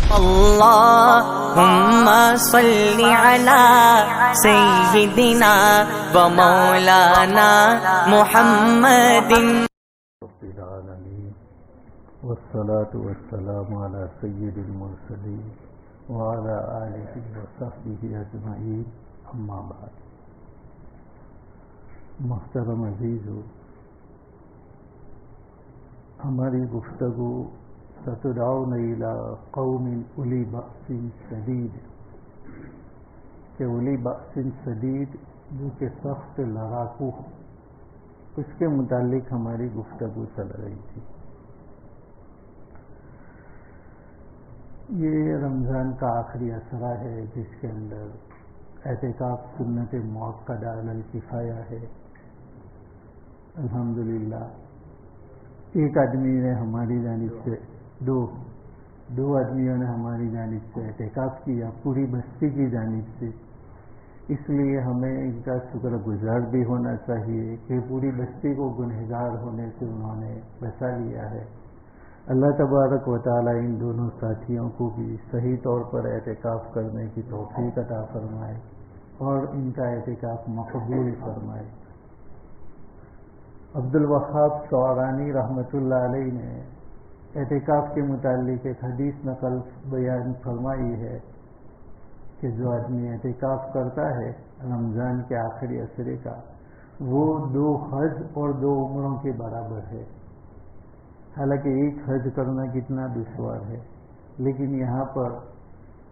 اللهم صل على سيدنا ومولانا محمد رب العالمين والصلاة والسلام على سيد المرسلين وعلى آله وصحبه أجمعين اما بعد. محترم عزیزو، ہماری گفتگو ستدعون الى قوم اولی بأس شدید، کہ اولی بأس شدید جو کہ سخت لڑاکو، اس کے متعلق ہماری گفتگو چل رہی تھی. یہ رمضان کا آخری اسرہ ہے جس کے اندر اعتکاف سنت مؤکدہ علی الکفایہ ہے. الحمدللہ ایک آدمی نے ہماری جانب سے دو آدمیوں نے ہماری جانب سے اعتکاف کیا، پوری بستی کی جانب سے. اس لیے ہمیں ان کا شکر گزار بھی ہونا چاہیے کہ پوری بستی کو گنہگار ہونے سے انہوں نے بچا لیا ہے. اللہ تبارک و تعالی ان دونوں ساتھیوں کو بھی صحیح طور پر اعتکاف کرنے کی توفیق عطا فرمائے اور ان کا اعتکاف مقبول فرمائے. عبدالوہاب شعرانی رحمۃ اللہ علیہ نے اعتکاف کے متعلق ایک حدیث نقل بیان فرمائی ہے کہ جو آدمی اعتکاف کرتا ہے رمضان کے آخری عشرے کا، وہ 2 حج اور 2 عمروں کے برابر ہے. حالانکہ ایک حج کرنا کتنا دشوار ہے، لیکن یہاں پر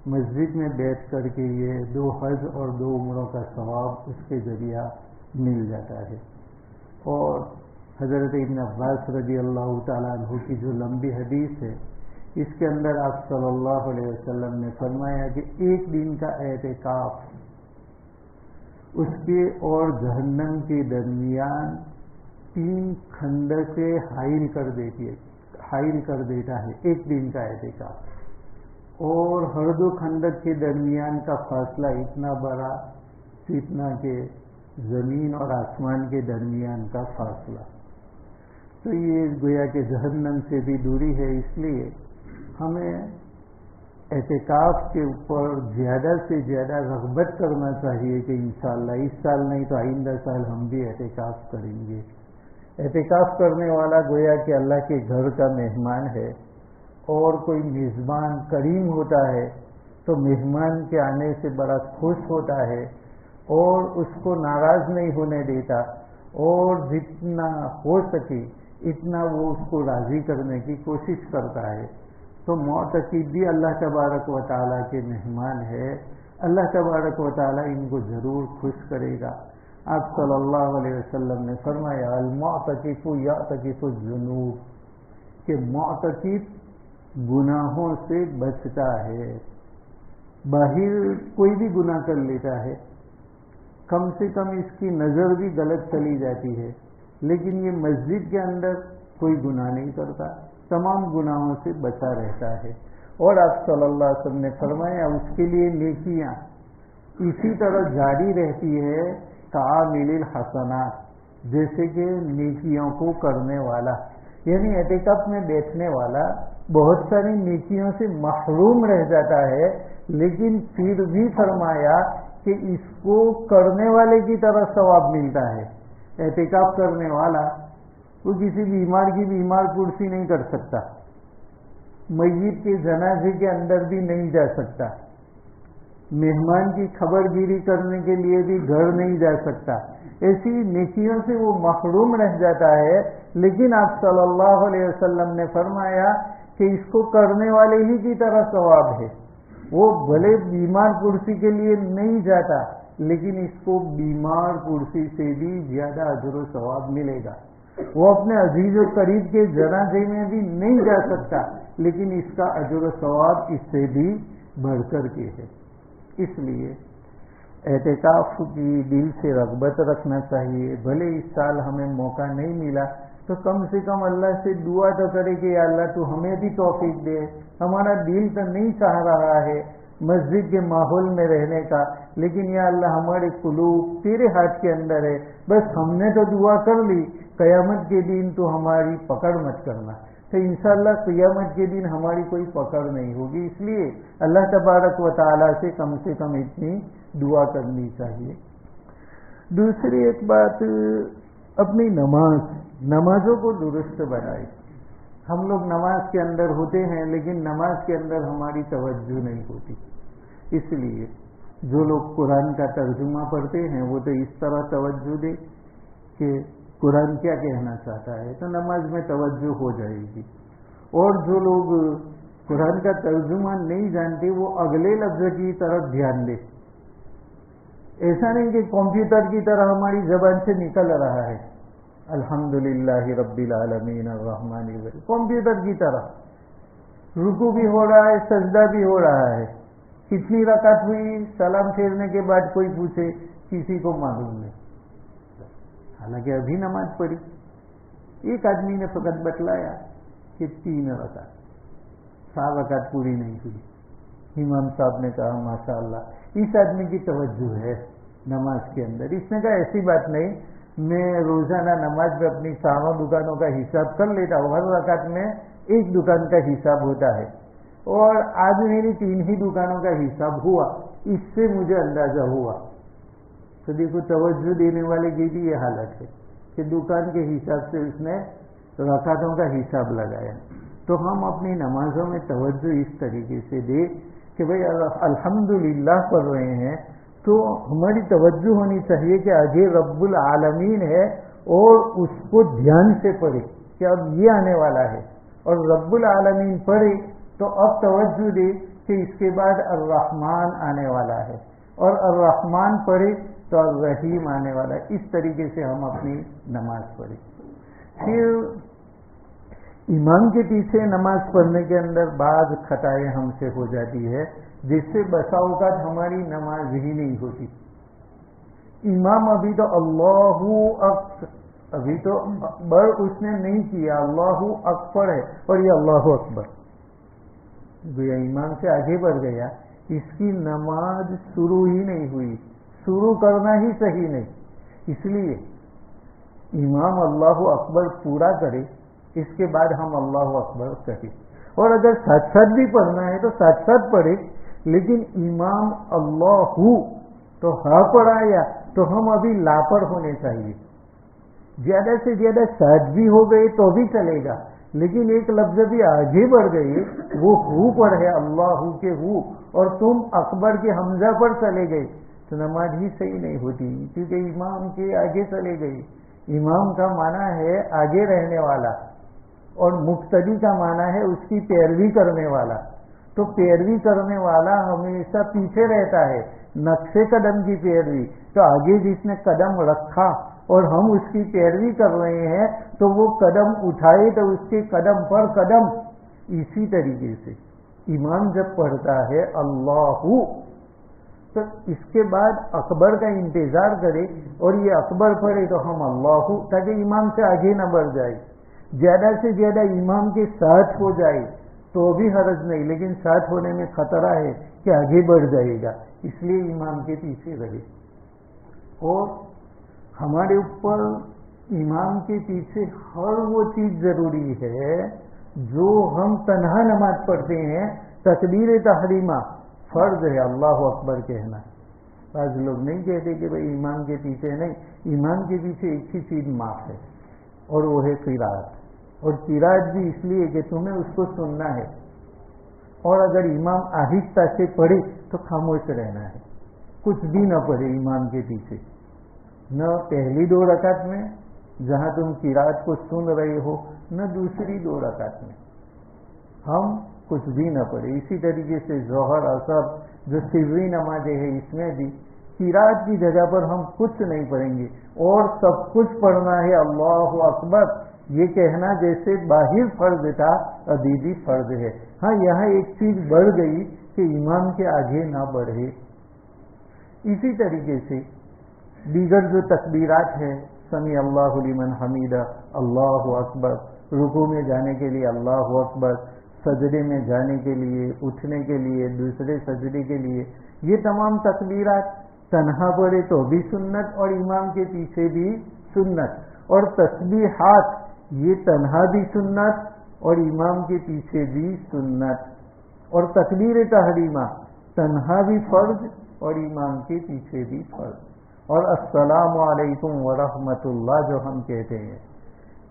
مسجد میں بیٹھ کر کے یہ 2 حج اور 2 عمروں کا ثواب اس کے ذریعہ مل جاتا ہے. اور حضرت ابن عباس رضی اللہ تعالیٰ عنہ کی جو لمبی حدیث ہے، اس کے اندر آپ صلی اللہ علیہ وسلم نے فرمایا کہ ایک دن کا اعتکاف اس کے اور جہنم کے درمیان 3 کھندقیں حائل کر دیتا ہے. ایک دن کا اعتکاف، اور ہر 2 کھندق کے درمیان کا فاصلہ اتنا بڑا جتنا کہ زمین اور آسمان کے درمیان کا فاصلہ. تو یہ گویا کہ جہنم سے بھی دوری ہے. اس لیے ہمیں اعتکاف کے اوپر زیادہ سے زیادہ رغبت کرنا چاہیے کہ انشاءاللہ اس سال نہیں تو آئندہ سال ہم بھی اعتکاف کریں گے. اعتکاف کرنے والا گویا کہ اللہ کے گھر کا مہمان ہے، اور کوئی میزبان کریم ہوتا ہے تو مہمان کے آنے سے بڑا خوش ہوتا ہے اور اس کو ناراض نہیں ہونے دیتا، اور جتنا ہو سکے اتنا وہ اس کو راضی کرنے کی کوشش کرتا ہے. تو معتکف بھی اللہ تبارک و تعالیٰ کے مہمان ہے. اللہ تبارک و تعالیٰ ان کو ضرور خوش کرے گا. آپ صلی اللہ علیہ وسلم نے فرمایا المعتکف یعتکف الذنوب، کہ معتکف گناہوں سے بچتا ہے. باہر کوئی بھی گناہ کر لیتا ہے، کم سے کم اس کی نظر بھی غلط چلی جاتی ہے، لیکن یہ مسجد کے اندر کوئی گناہ نہیں کرتا، تمام گناہوں سے بچا رہتا ہے. اور آپ صلی اللہ علیہ وسلم نے فرمایا اس کے لیے نیکیاں اسی طرح جاری رہتی ہے کعامل الحسنات، جیسے کہ نیکیوں کو کرنے والا. یعنی اعتکاف میں بیٹھنے والا بہت ساری نیکیوں سے محروم رہ جاتا ہے، لیکن پھر بھی فرمایا کہ اس کو کرنے والے کی طرح ثواب ملتا ہے. اعتکاف کرنے والا وہ کسی بیمار کی بیمار پرسی نہیں کر سکتا، میت کے جنازے کے اندر بھی نہیں جا سکتا، مہمان کی خبر گیری کرنے کے لیے بھی گھر نہیں جا سکتا. ایسی نیکیوں سے وہ محروم رہ جاتا ہے. لیکن آپ صلی اللہ علیہ وسلم نے فرمایا کہ اس کو کرنے والے ہی کی طرح ثواب ہے. وہ بھلے بیمار پرسی کے لیے نہیں جاتا، لیکن اس کو بیمار پرسی سے بھی زیادہ اجر و ثواب ملے گا. وہ اپنے عزیز و قریب کے جنازے میں بھی نہیں جا سکتا، لیکن اس کا اجر و ثواب اس سے بھی بڑھ کر کے ہے. اس لیے اعتکاف کی دل سے رغبت رکھنا چاہیے. بھلے اس سال ہمیں موقع نہیں ملا تو کم سے کم اللہ سے دعا تو کرے کہ یا اللہ تو ہمیں بھی توفیق دے. ہمارا دل تو نہیں چاہ رہا ہے مسجد کے ماحول میں رہنے کا، لیکن یا اللہ ہمارے قلوب تیرے ہاتھ کے اندر ہے. بس ہم نے تو دعا کر لی، قیامت کے دن تو ہماری پکڑ مت کرنا. تو انشاءاللہ قیامت کے دن ہماری کوئی پکڑ نہیں ہوگی. اس لیے اللہ تبارک و تعالیٰ سے کم اتنی دعا کرنی چاہیے. دوسری ایک بات، اپنی نمازوں کو درست بنائے. ہم لوگ نماز کے اندر ہوتے ہیں لیکن نماز کے اندر ہماری توجہ نہیں ہوتی. اس لیے جو لوگ قرآن کا ترجمہ پڑھتے ہیں وہ تو اس طرح توجہ دے کہ قرآن کیا کہنا چاہتا ہے تو نماز میں توجہ ہو جائے گی. اور جو لوگ قرآن کا ترجمہ نہیں جانتے وہ اگلے لفظ کی طرف دھیان دے. ایسا نہیں کہ کمپیوٹر کی طرح ہماری زبان سے نکل رہا ہے الحمدللہ رب العالمین الرحمن الرحیم، کمپیوٹر کی طرح رکوع بھی ہو رہا ہے، سجدہ بھی ہو رہا ہے. کتنی رکعت ہوئی سلام پھیرنے کے بعد کوئی پوچھے، کسی کو معلوم نہیں. حالانکہ ابھی نماز پڑھی. ایک آدمی نے فقط بتلایا کہ 3 رکعت، 4 رکعت پوری نہیں ہوئی. امام صاحب نے کہا ماشاء اللہ اس آدمی کی توجہ ہے نماز کے اندر. اس نے کہا ایسی بات نہیں، میں روزانہ نماز میں اپنی 4 دکانوں کا حساب کر لیتا ہوں، ہر رکعت میں 1 دکان کا حساب ہوتا ہے، اور آج میری 3 ہی دکانوں کا حساب ہوا، اس سے مجھے اندازہ ہوا. تو دیکھو توجہ دینے والے کی بھی یہ حالت ہے کہ دکان کے حساب سے اس نے رکعتوں کا حساب لگایا. تو ہم اپنی نمازوں میں توجہ اس طریقے سے دیں کہ بھئی الحمدللہ پڑھ رہے ہیں تو ہماری توجہ ہونی چاہیے کہ آگے رب العالمین ہے اور اس کو دھیان سے پڑھے کہ اب یہ آنے والا ہے. اور رب العالمین پڑھے تو اب توجہ دے کہ اس کے بعد الرحمن آنے والا ہے، اور الرحمن پڑھے تو الرحیم آنے والا ہے. اس طریقے سے ہم اپنی نماز پڑھیں. پھر امام کے پیچھے نماز پڑھنے کے اندر بعض خطائیں ہم سے ہو جاتی ہے، جس سے بسا اوقات ہماری نماز ہی نہیں ہوتی. امام ابھی تو اللہ ابھی تو اکبر اس نے نہیں کیا، اللہ اکبر ہے اور یہ اللہ اکبر گویا امام سے آگے بڑھ گیا، اس کی نماز شروع ہی نہیں ہوئی. شروع کرنا ہی صحیح نہیں. اس لیے امام اللہ اکبر پورا کرے، اس کے بعد ہم اللہ اکبر کہیں. اور اگر ساتھ ساتھ بھی پڑھنا ہے تو ساتھ ساتھ پڑھے، لیکن امام اللہ تو ہاں پڑھایا تو ہم ابھی لاپر ہونے چاہیے. زیادہ سے زیادہ ساتھ بھی ہو گئے تو بھی چلے گا، لیکن ایک لفظ بھی آگے بڑھ گئے، وہ ہو پڑھے اللہ کے ہو، اور تم اکبر کے حمزہ پر چلے گئے تو نماز ہی صحیح نہیں ہوتی، کیونکہ امام کے آگے چلے گئے. امام کا معنی ہے آگے رہنے والا، اور مقتدی کا معنی ہے اس کی پیروی کرنے والا. تو پیروی کرنے والا ہمیشہ پیچھے رہتا ہے، نقش قدم کی پیروی. تو آگے جس نے قدم رکھا اور ہم اس کی پیروی کر رہے ہیں تو وہ قدم اٹھائے تو اس کے قدم پر قدم. اسی طریقے سے امام جب پڑھتا ہے اللہ تو اس کے بعد اکبر کا انتظار کرے اور یہ اکبر پڑھے تو ہم اللہ، تاکہ امام سے آگے نہ بڑھ جائے. زیادہ سے زیادہ امام کے ساتھ ہو جائے تو بھی حرج نہیں، لیکن ساتھ ہونے میں خطرہ ہے کہ آگے بڑھ جائے گا، اس لیے امام کے پیچھے رہے. اور ہمارے اوپر امام کے پیچھے ہر وہ چیز ضروری ہے جو ہم تنہا نماز پڑھتے ہیں. تکبیر تحریمہ فرض ہے اللہ اکبر کہنا. بعض لوگ نہیں کہتے کہ بھئی امام کے پیچھے نہیں، امام کے پیچھے ایک ہی چیز معاف ہے اور وہ ہے قرات. اور قرات بھی اس لیے کہ تمہیں اس کو سننا ہے، اور اگر امام آہستہ سے پڑھے تو خاموش رہنا ہے، کچھ بھی نہ پڑھے امام کے پیچھے. نہ پہلی 2 رکعت میں جہاں تم قرات کو سن رہے ہو، نہ دوسری 2 رکعت میں ہم کچھ بھی نہ پڑھے. اسی طریقے سے ظہر عصر جو سری نمازیں ہیں اس میں بھی قرات کی جگہ پر ہم کچھ نہیں پڑھیں گے، اور سب کچھ پڑھنا ہے اللہ اکبر یہ کہنا جیسے باہر فرض تھا ابھی بھی فرض ہے. ہاں یہاں ایک چیز بڑھ گئی کہ امام کے آگے نہ بڑھے. اسی طریقے سے دیگر جو تکبیرات ہیں، سمیع اللہ لمن حمیدہ، اللہ اکبر، رکوع میں جانے کے لیے اللہ اکبر، سجدے میں جانے کے لیے، اٹھنے کے لیے، دوسرے سجدے کے لیے، یہ تمام تکبیرات تنہا پڑھے تو بھی سنت اور امام کے پیچھے بھی سنت. اور تسبیحات یہ تنہا بھی سنت اور امام کے پیچھے بھی سنت، اور تکبیر تحریمہ تنہا بھی فرض اور امام کے پیچھے بھی فرض، اور السلام علیکم ورحمۃ اللہ جو ہم کہتے ہیں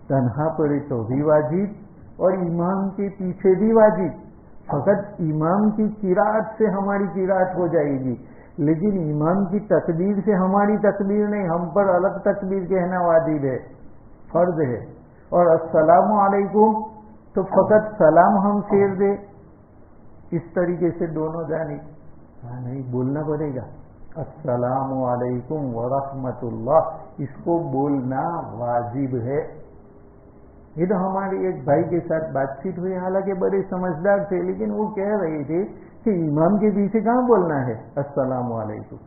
تنہا پڑھے تو بھی واجب اور امام کے پیچھے بھی واجب۔ فقط امام کی قرات سے ہماری قرات ہو جائے گی، لیکن امام کی تکبیر سے ہماری تکبیر نہیں، ہم پر الگ تکبیر کہنا واجب ہے، فرض ہے۔ اور السلام علیکم تو فقط سلام ہم پھیر دے، اس طریقے سے دونوں جانب نہیں بولنا پڑے گا۔ السلام علیکم ورحمۃ اللہ، اس کو بولنا واجب ہے۔ یہ تو ہمارے ایک بھائی کے ساتھ بات چیت ہوئی، حالانکہ بڑے سمجھدار تھے، لیکن وہ کہہ رہے تھے کہ امام کے پیچھے کہاں بولنا ہے السلام علیکم،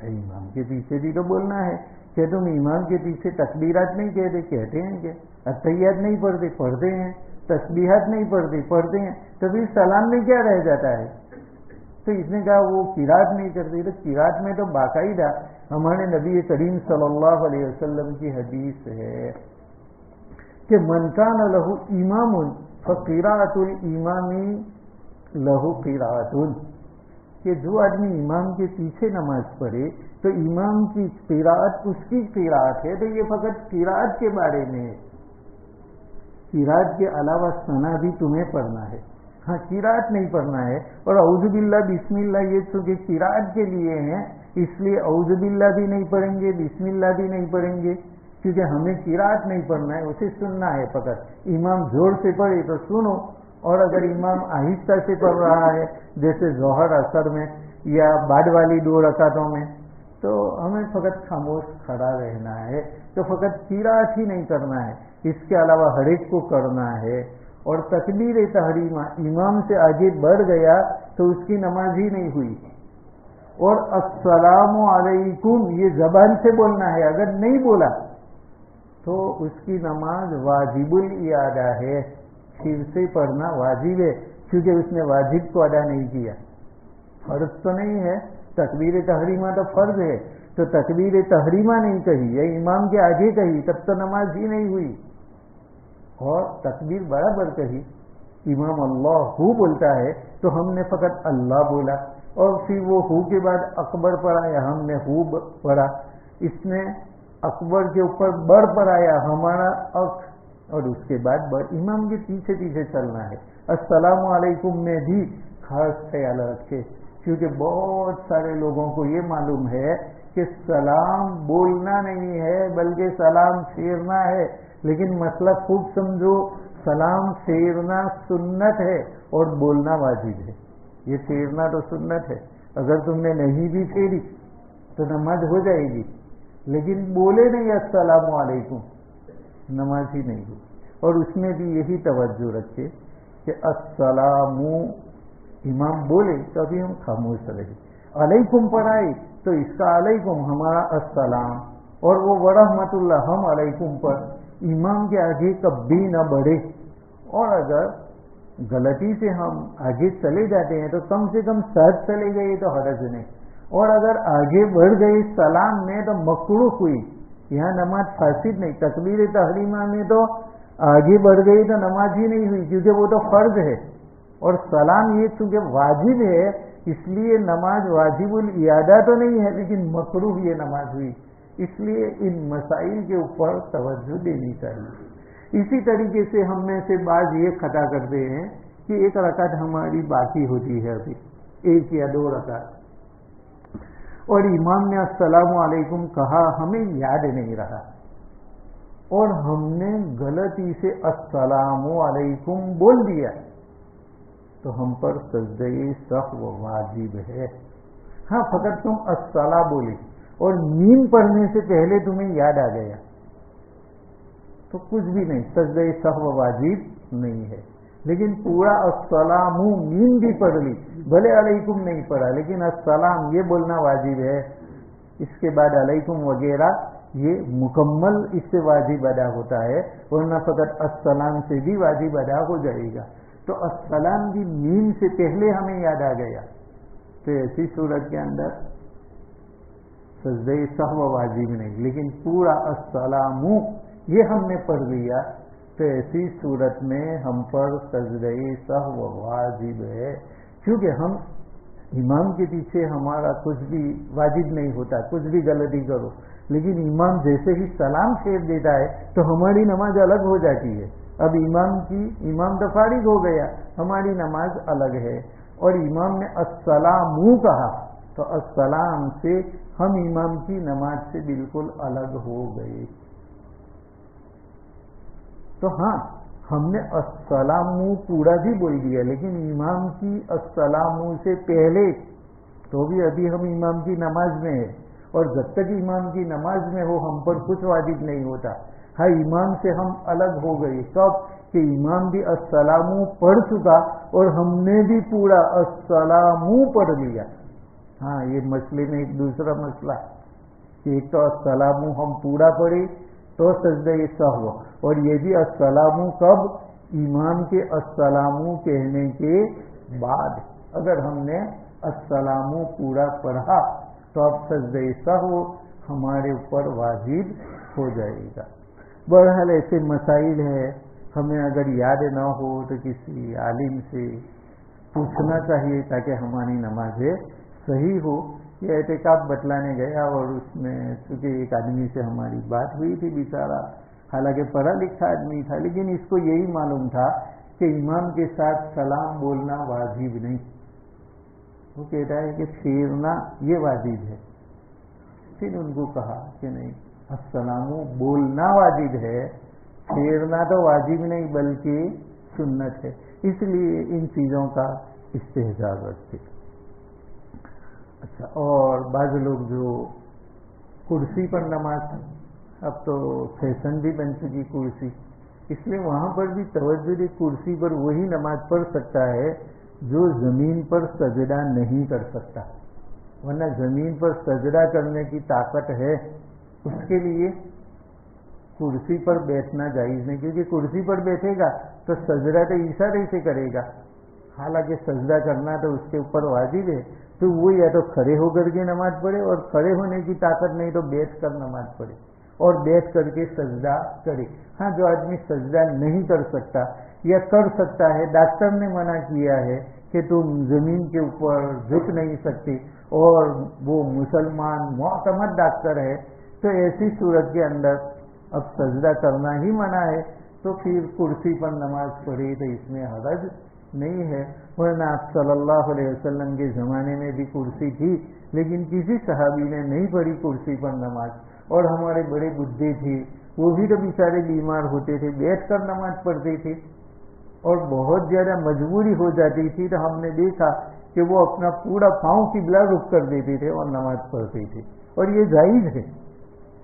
امام کے پیچھے بھی تو بولنا ہے۔ کہ تم امام کے پیچھے تکبیرات نہیں کہتے، کہتے ہیں کہ اتحیات نہیں پڑھتے، پڑھتے ہیں، تسبیحات نہیں پڑھتے، پڑھتے ہیں، تو پھر سلام میں کیا رہ جاتا ہے؟ تو اس نے کہا وہ قرات نہیں کرتے، تو قرات میں تو باقاعدہ ہمارے نبی کریم صلی اللہ علیہ وسلم کی حدیث ہے کہ من کان لہ امام فقراءۃ الامام لہ قراءۃ، کہ جو آدمی امام کے پیچھے نماز پڑھے تو امام کی قراءت اس کی قراءت ہے۔ تو یہ فقط قراءت کے بارے میں ہے، قراءت کے علاوہ ثنا بھی تمہیں پڑھنا ہے، ہاں قراءت نہیں پڑھنا ہے۔ اور اعوذ باللہ بسم اللہ یہ چونکہ قراءت کے لیے ہیں، اس لیے اعوذ باللہ بھی نہیں پڑھیں گے، بسم اللہ بھی نہیں پڑھیں گے، کیونکہ ہمیں قراءت نہیں پڑھنا ہے، اسے سننا ہے فقط۔ امام زور سے پڑھے تو سنو، اور اگر امام آہستہ سے پڑھ رہا ہے جیسے ظہر اثر میں یا بعد والی 2 رکعتوں میں، تو ہمیں فقط خاموش کھڑا رہنا ہے۔ تو فقط قراءت ہی نہیں کرنا ہے، اس کے علاوہ ہر ایک کو کرنا ہے۔ اور تکبیر تحریمہ امام سے آگے بڑھ گیا تو اس کی نماز ہی نہیں ہوئی۔ اور السلام علیکم یہ زبان سے بولنا ہے، اگر نہیں بولا تو اس کی نماز واجب الاعادہ ہے، پھر سے پڑھنا واجب ہے، کیونکہ اس نے واجب کو ادا نہیں کیا، فرض تو نہیں ہے۔ تکبیر تحریمہ تو فرض ہے، تو تکبیر تحریمہ نہیں کہی یا امام کے آگے کہی تب تو نماز ہی نہیں ہوئی، اور تکبیر برابر کہی۔ امام اللہ ہو بولتا ہے تو ہم نے فقط اللہ بولا، اور پھر وہ ہو کے بعد اکبر پڑھا یا ہم نے ہو پڑھا، اس نے اکبر کے اوپر بڑھ پڑھایا ہمارا اور اس کے بعد امام کے پیچھے پیچھے چلنا ہے۔ السلام علیکم میں بھی خاص خیال رکھے، کیونکہ بہت سارے لوگوں کو یہ معلوم ہے کہ سلام بولنا نہیں ہے بلکہ سلام پھیرنا ہے، لیکن مسئلہ خوب سمجھو، سلام پھیرنا سنت ہے اور بولنا واجب ہے۔ یہ پھیرنا تو سنت ہے، اگر تم نے نہیں بھی پھیری تو نماز ہو جائے گی، لیکن بولے نہیں السلام علیکم نماز ہی نہیں ہوئی۔ اور اس میں بھی یہی توجہ رکھے کہ السلام امام بولے تو ابھی ہم خاموش رہے، علیکم پڑھائے تو اس کا علیکم ہمارا السلام، اور وہ ورحمۃ اللہ ہم علیکم پر امام کے آگے کبھی نہ بڑھے۔ اور اگر غلطی سے ہم آگے چلے جاتے ہیں تو کم سے کم ساتھ چلے گئے تو حرج نہیں، اور اگر آگے بڑھ گئے سلام میں تو مکروہ ہوئی، یہاں نماز فاسد نہیں۔ تکبیر تحریمہ میں تو آگے بڑھ گئی تو نماز ہی نہیں ہوئی، کیونکہ وہ تو فرض ہے، اور سلام یہ چونکہ واجب ہے اس لیے نماز واجب الاعادہ تو نہیں ہے، لیکن مکروہ یہ نماز ہوئی۔ اس لیے ان مسائل کے اوپر توجہ دینی چاہیے۔ اسی طریقے سے ہم میں سے بعض یہ خطا کرتے ہیں کہ ایک رکعت ہماری باقی ہوتی ہے، ابھی 1 یا 2 رکعت، اور امام نے السلام علیکم کہا، ہمیں یاد نہیں رہا اور ہم نے غلطی سے السلام علیکم بول دیا، تو ہم پر سجدہ سہو واجب ہے۔ ہاں فقط تم الصلاۃ بولے اور میم پڑھنے سے پہلے تمہیں یاد آ گیا تو کچھ بھی نہیں، سجدہ سہو واجب نہیں ہے، لیکن پورا السلام میم بھی پڑھ لی، بھلے علیکم نہیں پڑھا لیکن السلام یہ بولنا واجب ہے۔ اس کے بعد علیکم وغیرہ یہ مکمل اس سے واجب ادا ہوتا ہے، ورنہ فقط السلام سے بھی واجب ادا ہو جائے گا۔ تو السلام بھی میم سے پہلے ہمیں یاد آ گیا تو ایسی صورت کے اندر سجدہ سہو واجب نہیں، لیکن پورا السلام یہ ہم نے پڑھ لیا تو ایسی صورت میں ہم پر سجدہ سہو واجب ہے، کیونکہ ہم امام کے پیچھے ہمارا کچھ بھی واجب نہیں ہوتا، کچھ بھی غلطی کرو، لیکن امام جیسے ہی سلام پھیر دیتا ہے تو ہماری نماز الگ ہو جاتی ہے. اب امام تو فارغ ہو گیا، ہماری نماز الگ ہے. اور امام نے السلام کہا تو السلام سے ہم امام کی نماز سے بالکل الگ ہو گئے. تو ہاں ہم نے السلام پورا بھی بول دیا، لیکن امام کی السلام سے پہلے تو بھی ابھی ہم امام کی نماز میں ہیں، اور جب تک امام کی نماز میں ہو ہم پر کچھ واجب نہیں ہوتا. ہاں امام سے ہم الگ ہو گئے کب کہ امام بھی السلام پڑھ چکا اور ہم نے بھی پورا السلام پڑھ لیا. ہاں یہ مسئلے میں ایک دوسرا مسئلہ کہ ایک تو السلام ہم پورا پڑھے تو سجدہ سہو، اور یہ بھی السلام کب؟ امام کے السلام کہنے کے بعد. اگر ہم نے السلام پورا پڑھا تو اب سجدہ سہو ہمارے اوپر واجب ہو جائے گا. بہرحال ایسے مسائل ہے، ہمیں اگر یاد نہ ہو تو کسی عالم سے پوچھنا چاہیے تاکہ ہماری نمازیں صحیح ہو. یہ اعتکاف بتلانے گیا اور اس میں چونکہ ایک آدمی سے ہماری بات ہوئی تھی، بیچارہ حالانکہ پڑھا لکھا آدمی تھا، لیکن اس کو یہی معلوم تھا کہ امام کے ساتھ سلام بولنا واجب نہیں. وہ کہتا ہے کہ پھیرنا یہ واجب ہے. پھر ان کو کہا کہ نہیں، السلام بولنا واجب ہے، پھیرنا تو واجب نہیں بلکہ سنت ہے. اس لیے ان چیزوں کا استحضار رکھتے. اچھا، اور بعض لوگ جو کرسی پر نماز، اب تو فیشن بھی بن چکی کرسی، اس لیے وہاں پر بھی توجہ دی، کرسی پر وہی نماز پڑھ سکتا ہے جو زمین پر سجدہ نہیں کر سکتا. ورنہ زمین پر سجدہ کرنے کی طاقت ہے اس کے لیے کرسی پر بیٹھنا جائز نہیں، کیونکہ کرسی پر بیٹھے گا تو سجدہ تو اشارے سے کرے گا، حالانکہ سجدہ کرنا تو اس کے اوپر واجب ہے. تو وہ یا تو کھڑے ہو کر کے نماز پڑھے، اور کھڑے ہونے کی طاقت نہیں تو بیٹھ کر نماز پڑھے اور بیٹھ کر کے سجدہ کرے. ہاں جو آدمی سجدہ نہیں کر سکتا یا کر سکتا ہے، ڈاکٹر نے منع کیا ہے کہ تم زمین کے اوپر جھک نہیں سکتے، اور وہ مسلمان معتمد ڈاکٹر ہے، تو ایسی صورت کے اندر اب سجدہ کرنا ہی منع ہے، تو پھر کرسی پر نماز پڑھے تو اس میں حرج نہیں ہے. ورنہ آپ صلی اللہ علیہ وسلم کے زمانے میں بھی کرسی تھی، لیکن کسی صحابی نے نہیں پڑھی کرسی پر نماز. اور ہمارے بڑے بڈھے تھے، وہ بھی تو بیچارے بیمار ہوتے تھے، بیٹھ کر نماز پڑھتے تھے، اور بہت زیادہ مجبوری ہو جاتی تھی تو ہم نے دیکھا کہ وہ اپنا پورا پاؤں قبلہ رخ کر دیتے تھے اور نماز پڑھتے تھے. اور یہ جائز ہے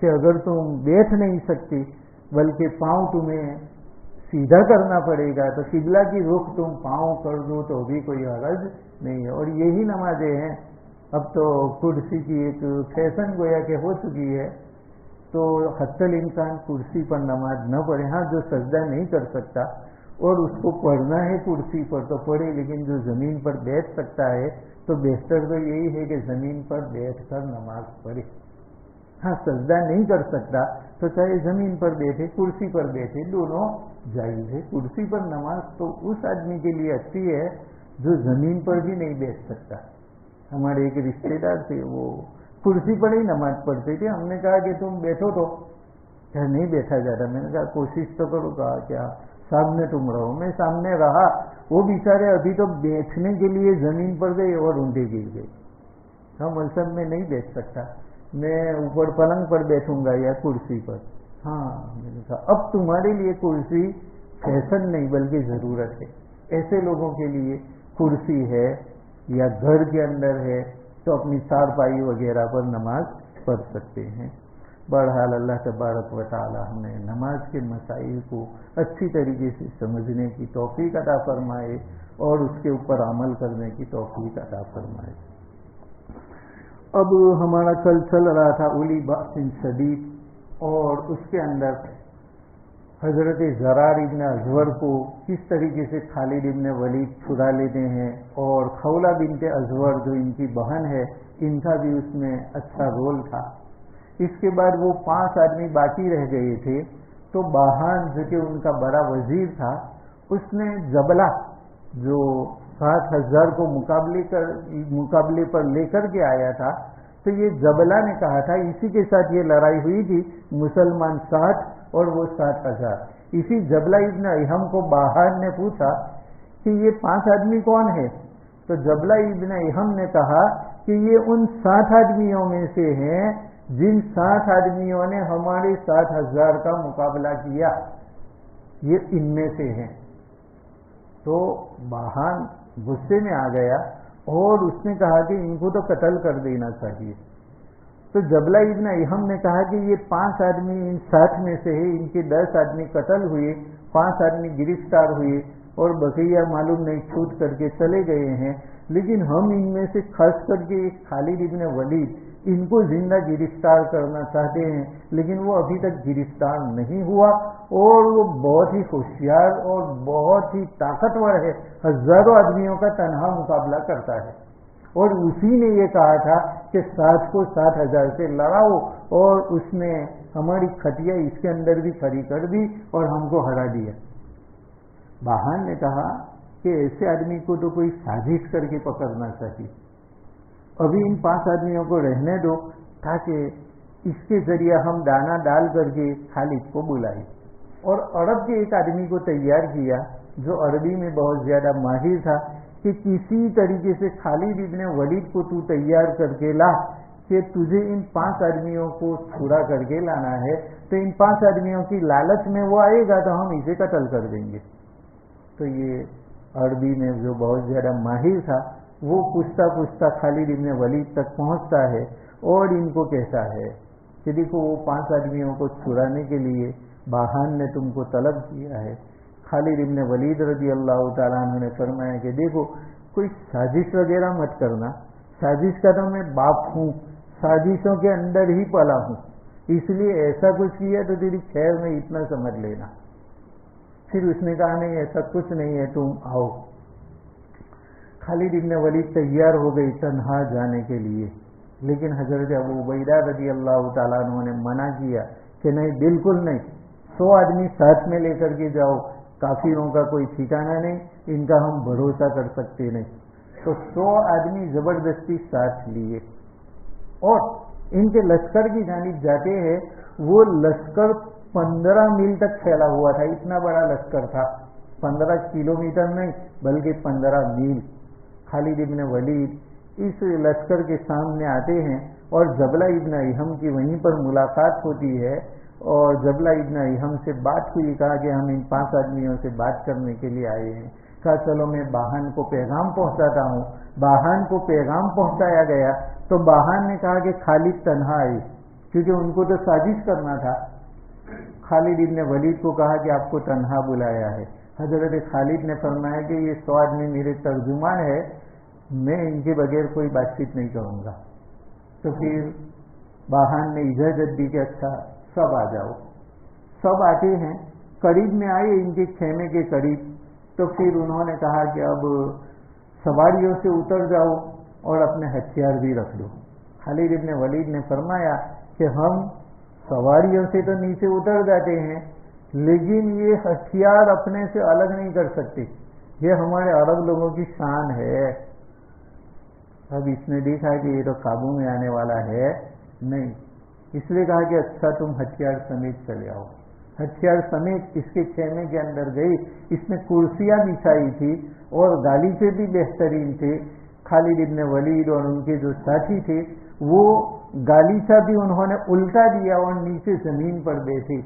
کہ اگر تم بیٹھ نہیں سکتے بلکہ پاؤں تمہیں سیدھا کرنا پڑے گا تو قبلہ کی رخ تم پاؤں کر دو تو بھی کوئی حرج نہیں ہے. اور یہی نمازیں ہیں. اب تو کرسی کی ایک فیشن گویا کہ ہو چکی ہے، تو حتی الامکان کرسی پر نماز نہ پڑھے. ہاں جو سجدہ نہیں کر سکتا اور اس کو پڑھنا ہے کرسی پر تو پڑھے، لیکن جو زمین پر بیٹھ سکتا ہے تو بہتر تو یہی ہے کہ زمین پر بیٹھ کر نماز پڑھے. ہاں سجدہ نہیں کر سکتا تو چاہے زمین پر بیٹھے کرسی پر بیٹھے، دونوں جائز ہے. کرسی پر نماز تو اس آدمی کے لیے اچھی ہے جو زمین پر بھی نہیں بیٹھ سکتا. ہمارے ایک رشتے دار تھے، وہ کرسی پر ہی نماز پڑھتے تھے. ہم نے کہا کہ تم بیٹھو تو کیا نہیں بیٹھا جاتا. میں نے کہا کوشش تو کرو. کہا کیا سامنے تم رہو. میں سامنے رہا. وہ بیچارے ابھی تو بیٹھنے کے لیے زمین پر گئے اور اونٹے گر گئے. ہم ملسم میں نہیں بیٹھ سکتا، میں اوپر پلنگ پر بیٹھوں گا یا کرسی پر. ہاں میں نے کہا اب تمہارے لیے کرسی فیشن نہیں بلکہ ضرورت ہے. ایسے لوگوں کے لیے کرسی ہے یا گھر کے اندر ہے تو اپنی چارپائی وغیرہ پر نماز پڑھ سکتے ہیں. بہرحال اللہ تبارک و تعالی ہمیں نماز کے مسائل کو اچھی طریقے سے سمجھنے کی توفیق عطا فرمائے اور اس کے اوپر عمل کرنے کی توفیق عطا فرمائے. اب ہمارا کل چل رہا تھا اولی بأس شدید، اور اس کے اندر حضرت زرار ابن ازور کو کس طریقے سے خالد ابن ولید چھڑا لیتے ہیں، اور خولہ بنت ازور جو ان کی بہن ہے ان کا بھی اس میں اچھا رول تھا. اس کے بعد وہ 5 آدمی باقی رہ گئے تھے تو باہان جو کہ ان کا بڑا وزیر تھا، اس نے جبلہ جو 7,000 کو مقابلے پر لے کر کے آیا تھا، تو یہ جبلہ نے کہا تھا، اسی کے ساتھ یہ لڑائی ہوئی تھی، مسلمان 60 اور وہ 60,000. اسی جبلہ ابن احم کو باہان نے پوچھا کہ یہ 5 آدمی کون ہے؟ تو جبلہ ابن احم نے کہا کہ یہ ان 60 آدمیوں میں سے ہیں جن 60 آدمیوں نے ہمارے 60,000 کا مقابلہ کیا، یہ ان میں سے ہیں. تو باہان غصے میں آ گیا اور اس نے کہا کہ ان کو تو قتل کر دینا چاہیے. تو جبلہ ابن احم نے کہا کہ یہ 5 آدمی ان 60 میں سے ہے، ان کے 10 آدمی قتل ہوئے، 5 آدمی گرفتار ہوئے اور بقیہ معلوم نہیں چھوٹ کر کے چلے گئے ہیں، لیکن ہم ان میں سے خاص کر کے ایک خالد ابن ولید ان کو زندہ گرفتار کرنا چاہتے ہیں، لیکن وہ ابھی تک گرفتار نہیں ہوا اور وہ بہت ہی ہوشیار اور بہت ہی طاقتور ہے، ہزاروں آدمیوں کا تنہا مقابلہ کرتا ہے. اور اسی نے یہ کہا تھا کہ 60 کو 60,000 سے لڑاؤ، اور اس نے ہماری کھٹیا اس کے اندر بھی کھڑی کر دی اور ہم کو ہرا دیا. باہان نے کہا کہ ایسے آدمی کو تو کوئی سازش کر کے پکڑنا چاہیے، ابھی ان 5 آدمیوں کو رہنے دو تاکہ اس کے ذریعے ہم دانا ڈال کر کے خالد کو بلائیں. اور عرب کے ایک آدمی کو تیار کیا جو عربی میں بہت زیادہ ماہر تھا کہ کسی طریقے سے خالد ابن ولید کو تو تیار کر کے لا کہ تجھے ان 5 آدمیوں کو چھڑا کر کے لانا ہے، تو ان 5 آدمیوں کی لالچ میں وہ آئے گا تو ہم اسے قتل کر دیں گے. تو یہ عربی میں جو بہت زیادہ ماہر تھا وہ پوچھتا خالد ابن ولید تک پہنچتا ہے اور ان کو کہتا ہے کہ دیکھو وہ 5 آدمیوں کو چھڑانے کے لیے باہان نے تم کو طلب کیا ہے. خالد ابن ولید رضی اللہ تعالیٰ عنہ نے فرمایا کہ دیکھو کوئی سازش وغیرہ مت کرنا، سازش کا تو میں باپ ہوں، سازشوں کے اندر ہی پلا ہوں، اس لیے ایسا کچھ کیا تو تیری خیر میں اتنا سمجھ لینا. پھر اس نے کہا نہیں ایسا کچھ نہیں ہے، تم آؤ. خالد ابن ولید تیار ہو گئی تنہا جانے کے لیے، لیکن حضرت ابو عبیدہ رضی اللہ تعالیٰ عنہ نے منع کیا کہ نہیں، بالکل نہیں، 100 آدمی ساتھ میں لے کر کے جاؤ، کافروں کا کوئی ٹھکانہ نہیں، ان کا ہم بھروسہ کر سکتے نہیں. تو 100 آدمی زبردستی ساتھ لیے اور ان کے لشکر کی جانب جاتے ہیں. وہ لشکر 15 میل تک پھیلا ہوا تھا، اتنا بڑا لشکر تھا، 15 کلومیٹر نہیں بلکہ 15 میل. خالد ابن ولید اس لشکر کے سامنے آتے ہیں اور جبلہ ابن احم کی وہیں پر ملاقات ہوتی ہے اور جبلہ ابن احم سے بات ہوئی، کہا کہ ہم ان 5 آدمیوں سے بات کرنے کے لیے آئے ہیں. کہا چلو میں باہان کو پیغام پہنچاتا ہوں. باہان کو پیغام پہنچایا گیا تو باہان نے کہا کہ خالد تنہا آئے، کیونکہ ان کو تو سازش کرنا تھا. خالد ابن ولید کو کہا کہ آپ کو تنہا بلایا ہے. حضرت خالد نے فرمایا کہ یہ 100 آدمی میرے ترجمان ہے، میں ان کے بغیر کوئی بات چیت نہیں کروں گا. تو پھر باہان نے اجازت دی کہ اچھا سب آ جاؤ. سب آتے ہیں، قریب میں آئے ان کے خیمے کے قریب. تو پھر انہوں نے کہا کہ اب سواریوں سے اتر جاؤ اور اپنے ہتھیار بھی رکھ دو. خالد ابن ولید نے فرمایا کہ ہم سواریوں سے تو نیچے اتر جاتے ہیں، لیکن یہ ہتھیار اپنے سے الگ نہیں کر سکتے، یہ ہمارے عرب لوگوں کی شان ہے. اب اس نے دیکھا کہ یہ تو قابو میں آنے والا ہے نہیں، اس لیے کہا کہ اچھا تم ہتھیار سمیت چلے آؤ. ہتھیار سمیت اس کے خیمے کے اندر گئی. اس نے کرسیاں بچھائی تھی اور گالیچے بھی بہترین تھے. خالد ابن ولید اور ان کے جو ساتھی تھے وہ گالیچہ بھی انہوں نے الٹا دیا اور نیچے زمین پر بیٹھے.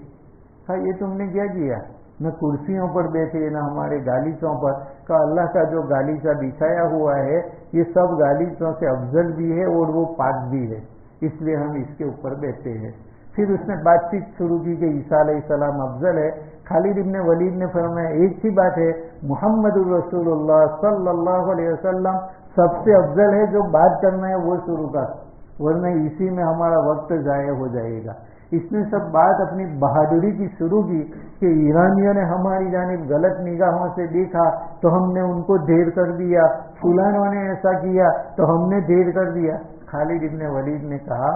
کہا یہ تم نے کیا کیا؟ نہ کرسیوں پر بیٹھے نہ ہمارے گالیچوں پر. کہا اللہ کا جو گالیچہ بچھایا ہوا ہے یہ سب گالیچوں سے افضل بھی ہے اور وہ پاک بھی ہے، اس لیے ہم اس کے اوپر بیٹھتے ہیں. پھر اس نے بات چیت شروع کی کہ عیسیٰ علیہ السلام افضل ہے. خالد ابن ولید نے فرمایا ایک ہی بات ہے، محمد الرسول اللہ صلی اللہ علیہ وسلم سب سے افضل ہے، جو بات کرنا ہے وہ شروع کر، ورنہ اسی میں ہمارا وقت ضائع ہو جائے گا. اس نے سب بات اپنی بہادری کی شروع کی کہ ایرانیوں نے ہماری جانب غلط نگاہوں سے دیکھا تو ہم نے ان کو ڈھیر کر دیا، فلانوں نے ایسا کیا تو ہم نے ڈھیر کر دیا. خالد ابن ولید نے کہا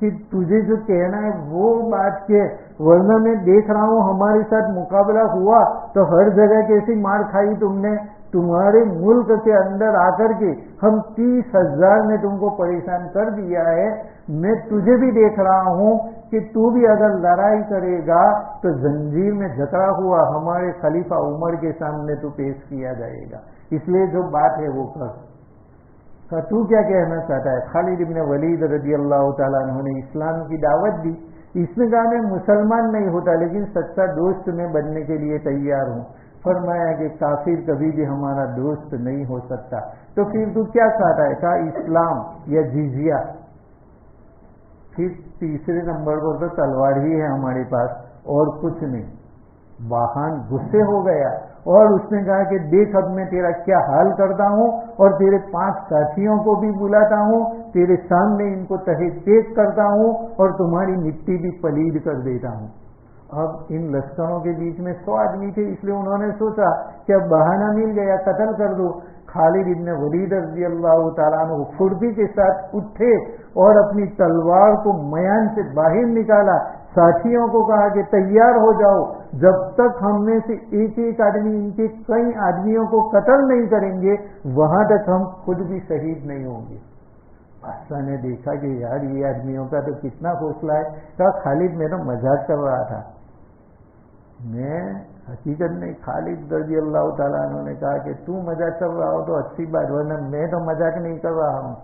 کہ تجھے جو کہنا ہے وہ بات کہ ورنہ میں دیکھ رہا ہوں ہمارے ساتھ مقابلہ ہوا تو ہر جگہ کیسی مار کھائی تم نے. تمہارے ملک کے اندر آ کر کے ہم 30,000 نے تم کو پریشان کر دیا ہے. میں تجھے بھی دیکھ رہا ہوں کہ تو بھی اگر لڑائی کرے گا تو زنجیر میں جکڑا ہوا ہمارے خلیفہ عمر کے سامنے تو پیش کیا جائے گا. اس لیے جو بات ہے وہ کر. تو کیا کہنا چاہتا ہے؟ خالد ابن ولید رضی اللہ تعالیٰ عنہ نے اسلام کی دعوت دی. اس نے کہا میں مسلمان نہیں ہوتا لیکن سچا دوست میں بننے کے لیے تیار ہوں. فرمایا کہ کافر کبھی بھی ہمارا دوست نہیں ہو سکتا. تو پھر تو کیا چاہتا ہے؟ کہا اسلام یا جزیہ. پھر تیسرے نمبر پر تو تلوار ہی ہے ہمارے پاس اور کچھ نہیں. واہن غصے ہو گیا اور اس نے کہا کہ دیکھ اب میں تیرا کیا حال کرتا ہوں اور تیرے 5 ساتھیوں کو بھی بلاتا ہوں, تیرے سامنے ان کو تہے تیز کرتا ہوں اور تمہاری مٹی بھی پلید کر دیتا ہوں. اب ان لشکروں کے بیچ میں 100 آدمی تھے, اس لیے انہوں نے سوچا کہ اب بہانہ مل گیا, قتل کر دو. خالد ابن ولید رضی اللہ تعالیٰ عنہ پھرتی کے ساتھ اٹھے اور اپنی تلوار کو میان سے باہر نکالا. ساتھیوں کو کہا کہ تیار ہو جاؤ, جب تک ہم میں سے ایک ایک آدمی ان کے کئی آدمیوں کو قتل نہیں کریں گے وہاں تک ہم خود بھی شہید نہیں ہوں گے. بادشاہ نے دیکھا کہ یار یہ آدمیوں کا تو کتنا حوصلہ ہے. کہا خالد میں تو مذاق کر رہا تھا. میں حقیقت میں خالد رضی اللہ تعالیٰ عنہ نے کہا کہ تو مذاق کر رہا ہو تو اچھی بات, ورنہ میں تو مذاق نہیں کر رہا ہوں.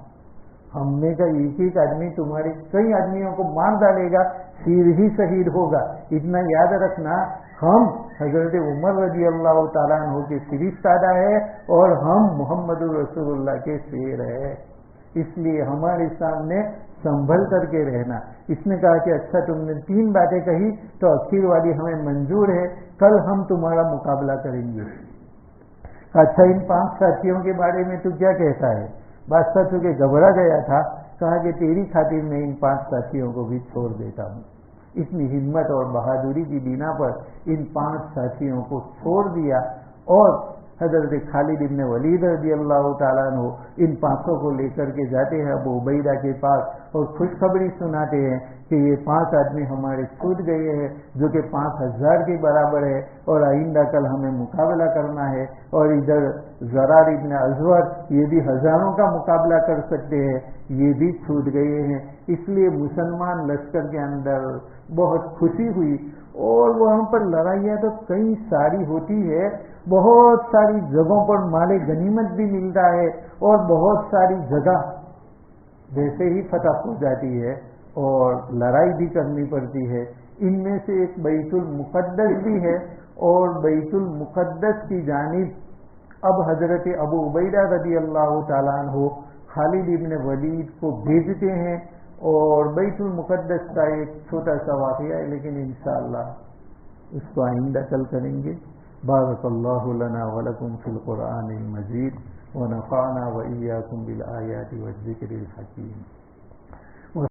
ہم نے کہا ایک ایک آدمی تمہارے کئی آدمیوں کو مار ڈالے گا, پھر ہی شہید ہوگا. اتنا یاد رکھنا, ہم حضرت عمر رضی اللہ تعالیٰ عنہ کے فرزادہ ہے اور ہم محمد رسول اللہ کے شیر ہے. اس لیے ہمارے سامنے سنبھل کر کے رہنا. اس نے کہا کہ اچھا تم نے 3 باتیں کہی تو اخیر والی ہمیں منظور ہے, کل ہم تمہارا مقابلہ کریں گے. اچھا ان 5 ساتھیوں کے بارے میں تو کیا کہتا ہے؟ بادشاہ چونکہ گھبرا گیا تھا, کہا کہ تیری خاطر میں ان 5 ساتھیوں کو بھی چھوڑ دیتا ہوں. اتنی ہمت اور بہادری کی بنا پر ان 5 ساتھیوں کو چھوڑ دیا اور حضرت خالد ابن ولید رضی اللہ تعالیٰ عنہ ان 500 کو لے کر کے جاتے ہیں ابو عبیدہ کے پاس اور خوشخبری سناتے ہیں کہ یہ 5 آدمی ہمارے چھوٹ گئے ہیں جو کہ 5000 کے برابر ہے اور آئندہ کل ہمیں مقابلہ کرنا ہے. اور ادھر زرار ابن ازور یہ بھی ہزاروں کا مقابلہ کر سکتے ہیں, یہ بھی چھوٹ گئے ہیں. اس لیے مسلمان لشکر کے اندر بہت خوشی ہوئی اور وہاں پر لڑائیاں تو کئی ساری ہوتی ہے, بہت ساری جگہوں پر مال غنیمت بھی ملتا ہے اور بہت ساری جگہ ویسے ہی فتح ہو جاتی ہے اور لڑائی بھی کرنی پڑتی ہے. ان میں سے ایک بیت المقدس بھی ہے اور بیت المقدس کی جانب اب حضرت ابو عبیدہ رضی اللہ تعالیٰ عنہ خالد ابن ولید کو بھیجتے ہیں اور بیت المقدس کا ایک چھوٹا سا واقعہ ہے, لیکن انشاءاللہ اس کو آئندہ کل کریں گے. بارک اللہ لنا ولکم فی القرآن المجید ونفعنا وإیاکم بالآیات والذکر الحکیم.